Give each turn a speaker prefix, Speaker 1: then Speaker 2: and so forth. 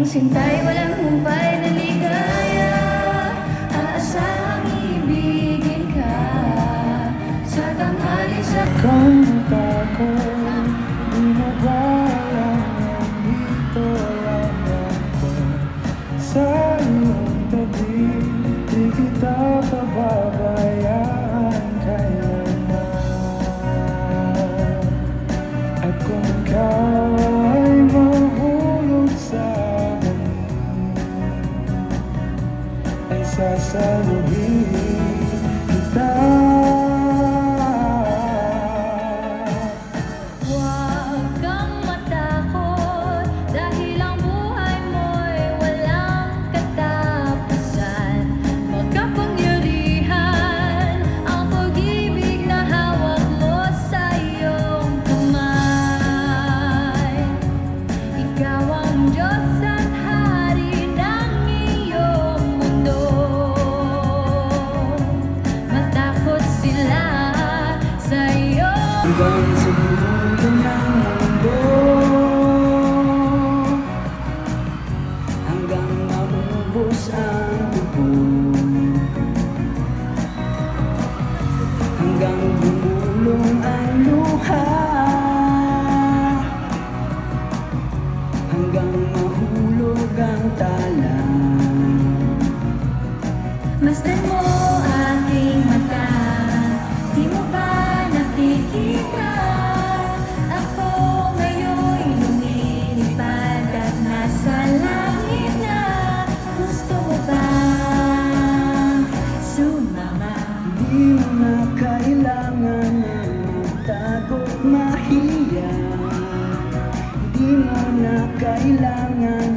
Speaker 1: sinta'y walang humpay na ligaya. Aasahang ibigin ka sa tanghali sa
Speaker 2: Kanta ko, di mo ba alam, nandito lang ako sa iyong tabi. Di kita pababayaan kailanman. At kung ikaw ay mahulog sa akin, ay sasaluhin kita.
Speaker 1: Huwag kang matakot dahil ang buhay mo'y walang katapusan. Makapangyarihan ang pag-ibig na hawak mo sa iyong kamay. Ikaw ang Diyos at Hari ng iyong mundo. Matakot sila sa iyo.
Speaker 2: Hanggang sa dulo ng mundo, hanggang maubos ang dugo, hanggang bumulong ang luha, hanggang mahulog ang tala.
Speaker 1: Masdan mo aking mata, di mo ba nakikita? Ako ngayon'y lumilipad at nasa langit na. Gusto mo bang sumama?
Speaker 2: Di mo na kailangan na magtago't mahiya. Di mo na kailangan